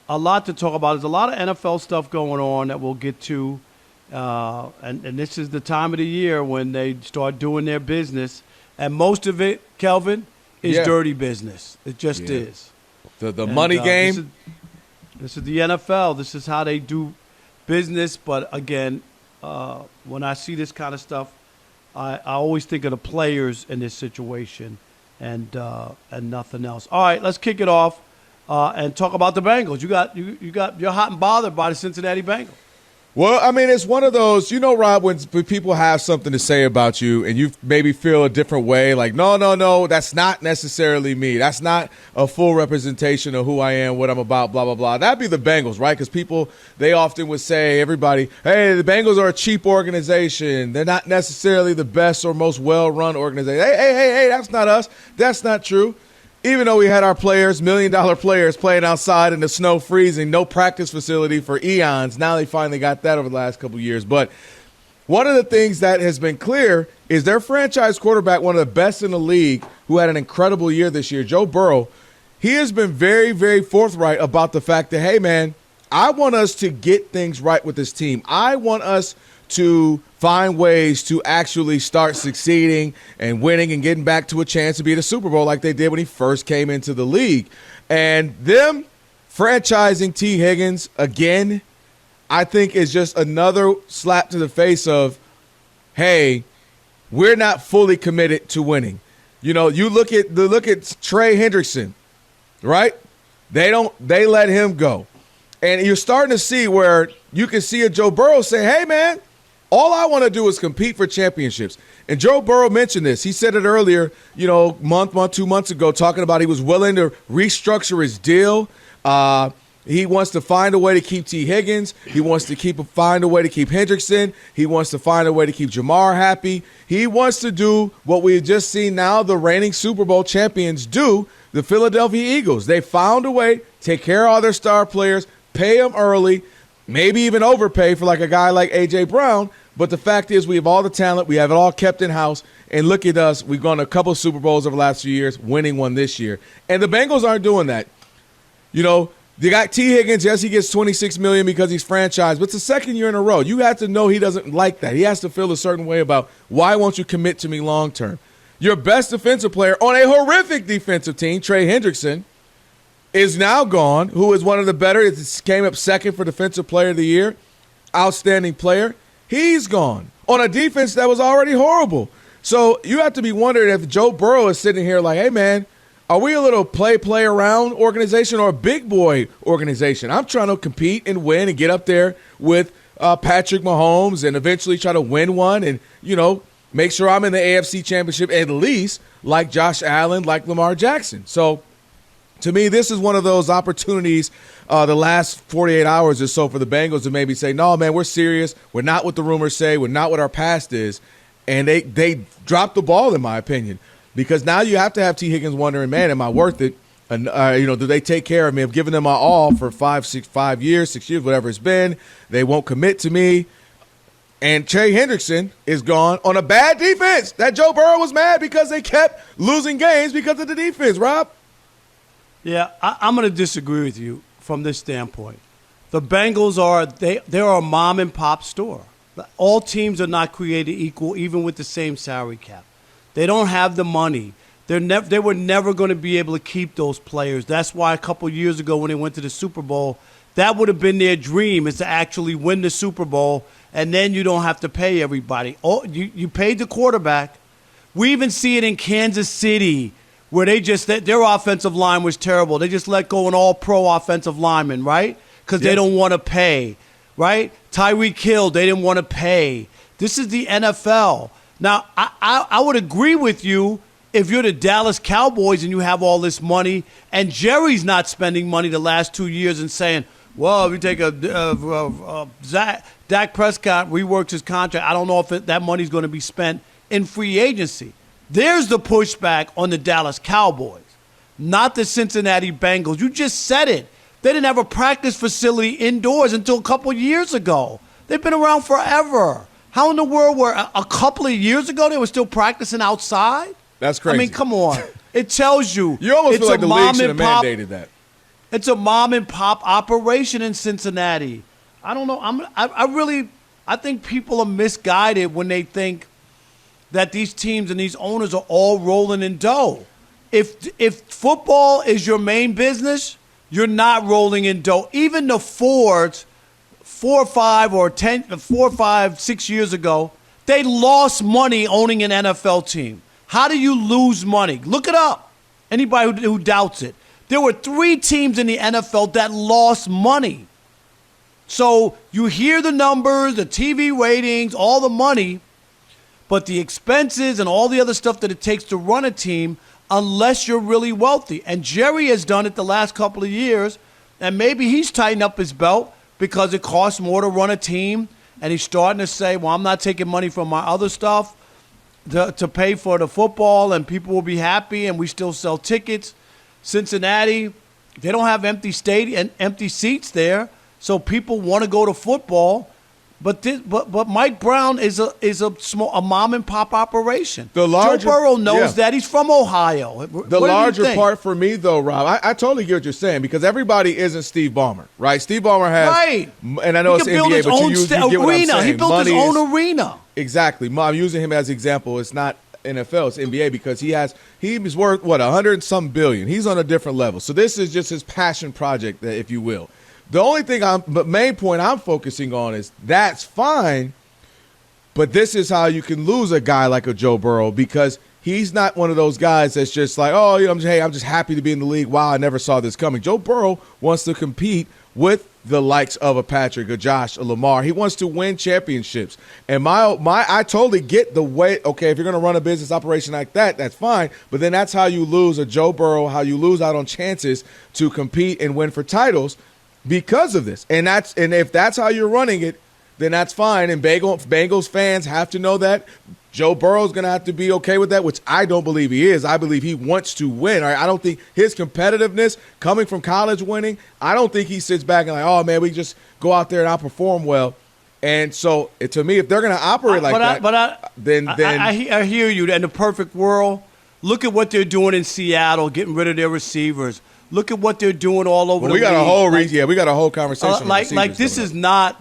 a lot to talk about. There's a lot of NFL stuff going on that we'll get to. And this is the time of the year when they start doing their business. And most of it, Kelvin, is dirty business. It just is. The money game. This is the NFL. This is how they do business. But, again, when I see this kind of stuff, I always think of the players in this situation and nothing else. All right, let's kick it off and talk about the Bengals. You're hot and bothered by the Cincinnati Bengals. Well, I mean, it's one of those, Rob, when people have something to say about you and you maybe feel a different way, like, no, that's not necessarily me. That's not a full representation of who I am, what I'm about, blah, blah, blah. That'd be the Bengals, right? Because people, they often would say, everybody, hey, the Bengals are a cheap organization. They're not necessarily the best or most well-run organization. Hey, that's not us. That's not true. Even though we had our players, million-dollar players, playing outside in the snow freezing, no practice facility for eons, now they finally got that over the last couple of years. But one of the things that has been clear is their franchise quarterback, one of the best in the league, who had an incredible year this year, Joe Burrow, he has been very, very forthright about the fact that, hey, man, I want us to get things right with this team. I want us to find ways to actually start succeeding and winning and getting back to a chance to be in the Super Bowl like they did when he first came into the league. And them franchising T. Higgins again, I think is just another slap to the face of, hey, we're not fully committed to winning. You look at Trey Hendrickson, right? They let him go. And you're starting to see where you can see a Joe Burrow say, hey, man, all I want to do is compete for championships. And Joe Burrow mentioned this. He said it earlier, 2 months ago, talking about he was willing to restructure his deal. He wants to find a way to keep T. Higgins. He wants to find a way to keep Hendrickson. He wants to find a way to keep Jamar happy. He wants to do what we've just seen now the reigning Super Bowl champions do, the Philadelphia Eagles. They found a way, take care of all their star players, pay them early, maybe even overpay for like a guy like A.J. Brown. But the fact is we have all the talent. We have it all kept in-house. And look at us. We've gone to a couple of Super Bowls over the last few years, winning one this year. And the Bengals aren't doing that. They got T. Higgins. Yes, he gets $26 million because he's franchised. But it's the second year in a row. You have to know he doesn't like that. He has to feel a certain way about why won't you commit to me long term. Your best defensive player on a horrific defensive team, Trey Hendrickson, is now gone, who is one of the better. Came up second for Defensive Player of the Year, outstanding player. He's gone on a defense that was already horrible. So you have to be wondering if Joe Burrow is sitting here like, hey, man, are we a little play around organization or a big boy organization? I'm trying to compete and win and get up there with Patrick Mahomes and eventually try to win one and, make sure I'm in the AFC Championship at least like Josh Allen, like Lamar Jackson. So to me, this is one of those opportunities the last 48 hours or so for the Bengals to maybe say, no, man, we're serious. We're not what the rumors say. We're not what our past is. And they dropped the ball, in my opinion, because now you have to have T. Higgins wondering, man, am I worth it? And, do they take care of me? I've given them my all for 5 years, 6 years, whatever it's been. They won't commit to me. And Trey Hendrickson is gone on a bad defense. That Joe Burrow was mad because they kept losing games because of the defense, Rob. Yeah, I'm going to disagree with you from this standpoint. The Bengals they're a mom and pop store. All teams are not created equal, even with the same salary cap. They don't have the money. They were never going to be able to keep those players. That's why a couple years ago when they went to the Super Bowl, that would have been their dream, is to actually win the Super Bowl, and then you don't have to pay everybody. You paid the quarterback. We even see it in Kansas City, where their offensive line was terrible. They just let go an all-pro offensive lineman, right? Because they don't want to pay, right? Tyreek Hill, they didn't want to pay. This is the NFL. Now, I would agree with you if you're the Dallas Cowboys and you have all this money and Jerry's not spending money the last 2 years and saying, well, if you take Dak Prescott reworks his contract, I don't know if that money's going to be spent in free agency. There's the pushback on the Dallas Cowboys, not the Cincinnati Bengals. You just said it. They didn't have a practice facility indoors until a couple years ago. They've been around forever. How in the world were a couple of years ago they were still practicing outside? That's crazy. I mean, come on. It tells you. You almost it's feel like a the mom league should have and pop. mandated that. It's a mom and pop operation in Cincinnati. I don't know. I think people are misguided when they think that these teams and these owners are all rolling in dough. If football is your main business, you're not rolling in dough. Even the Fords, 6 years ago, they lost money owning an NFL team. How do you lose money? Look it up. Anybody who doubts it. There were 3 teams in the NFL that lost money. So you hear the numbers, the TV ratings, all the money, but the expenses and all the other stuff that it takes to run a team, unless you're really wealthy. And Jerry has done it the last couple of years, and maybe he's tightened up his belt because it costs more to run a team, and he's starting to say, well, I'm not taking money from my other stuff to pay for the football, and people will be happy, and we still sell tickets. Cincinnati, they don't have empty seats there, so people want to go to football. But Mike Brown is a mom and pop operation. Joe Burrow knows that. He's from Ohio. The larger part for me, though, Rob, I totally get what you're saying, because everybody isn't Steve Ballmer, right? Steve Ballmer has, and I know it's NBA, but you get what I'm saying. He built his own arena. Exactly. I'm using him as an example. It's not NFL, it's NBA, because he's worth, what, 100 and some billion. He's on a different level. So this is just his passion project, if you will. The only thing main point I'm focusing on is that's fine, but this is how you can lose a guy like a Joe Burrow, because he's not one of those guys that's just like, oh, I'm just happy to be in the league. Wow, I never saw this coming. Joe Burrow wants to compete with the likes of a Patrick, a Josh, a Lamar. He wants to win championships. And I totally get the way, okay, if you're going to run a business operation like that, that's fine. But then that's how you lose a Joe Burrow, how you lose out on chances to compete and win for titles because of this. And if that's how you're running it, then that's fine. And Bengals fans have to know that. Joe Burrow's going to have to be okay with that, which I don't believe he is. I believe he wants to win. I don't think his competitiveness, coming from college winning, I don't think he sits back and like, oh, man, we just go out there and outperform well. And so, to me, if they're going to operate then I hear you. In the perfect world, look at what they're doing in Seattle, getting rid of their receivers. Look at what they're doing all over the league. We got a whole conversation. This is not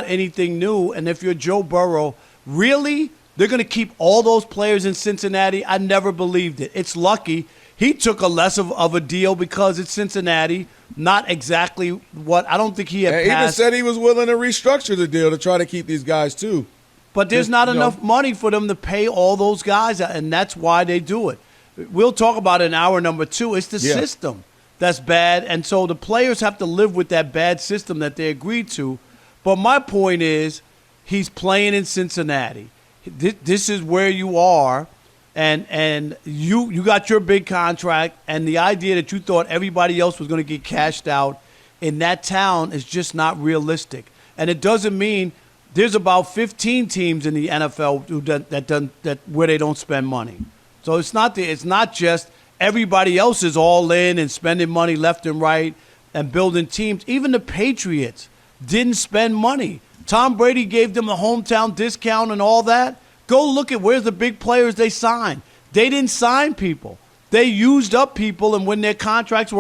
anything new. And if you're Joe Burrow, really, they're going to keep all those players in Cincinnati? I never believed it. It's lucky he took a less of a deal because it's Cincinnati. Not exactly what I don't think he had. He even said he was willing to restructure the deal to try to keep these guys too. But there's not enough money for them to pay all those guys, and that's why they do it. We'll talk about it in hour number 2. It's the system that's bad, and so the players have to live with that bad system that they agreed to. But my point is, he's playing in Cincinnati. This is where you are, and you got your big contract, and the idea that you thought everybody else was going to get cashed out in that town is just not realistic. And it doesn't mean there's about 15 teams in the NFL where they don't spend money. So it's not just everybody else is all in and spending money left and right and building teams. Even the Patriots didn't spend money. Tom Brady gave them a hometown discount and all that. Go look at where's the big players they signed. They didn't sign people. They used up people, and when their contracts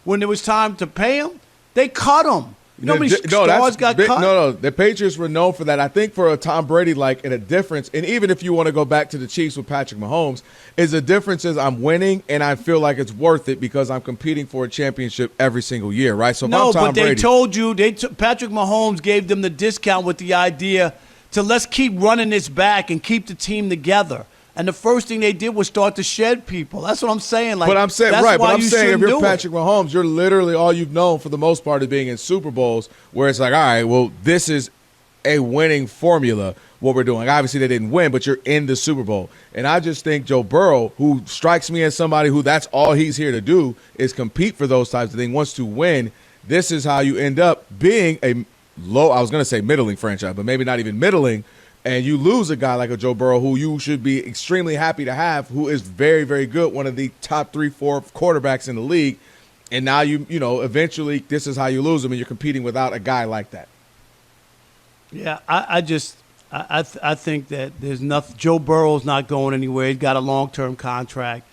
when it was time to pay them, they cut them. You know how many stars got cut? No, the Patriots were known for that. I think for a Tom Brady, and a difference, and even if you want to go back to the Chiefs with Patrick Mahomes, is the difference is I'm winning and I feel like it's worth it because I'm competing for a championship every single year, right? So they told you, Patrick Mahomes gave them the discount with the idea to let's keep running this back and keep the team together. And the first thing they did was start to shed people. That's what I'm saying. But I'm saying if you're Patrick Mahomes, you're literally all you've known for the most part is being in Super Bowls, where it's like, all right, well, this is a winning formula, what we're doing. Obviously, they didn't win, but you're in the Super Bowl. And I just think Joe Burrow, who strikes me as somebody who that's all he's here to do is compete for those types of things, wants to win. This is how you end up being I was going to say middling franchise, but maybe not even middling. And you lose a guy like a Joe Burrow, who you should be extremely happy to have, who is very, very good, one of the top 3-4 quarterbacks in the league. And now eventually this is how you lose him, and you're competing without a guy like that. Yeah, I think that there's nothing. Joe Burrow's not going anywhere. He's got a long-term contract.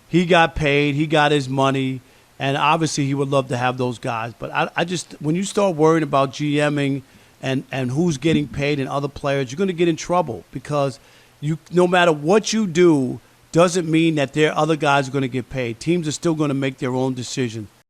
He got paid. He got his money. And obviously, he would love to have those guys. But I just, when you start worrying about GMing and who's getting paid and other players, you're going to get in trouble because no matter what you do, doesn't mean that there are other guys are going to get paid. Teams are still going to make their own decision.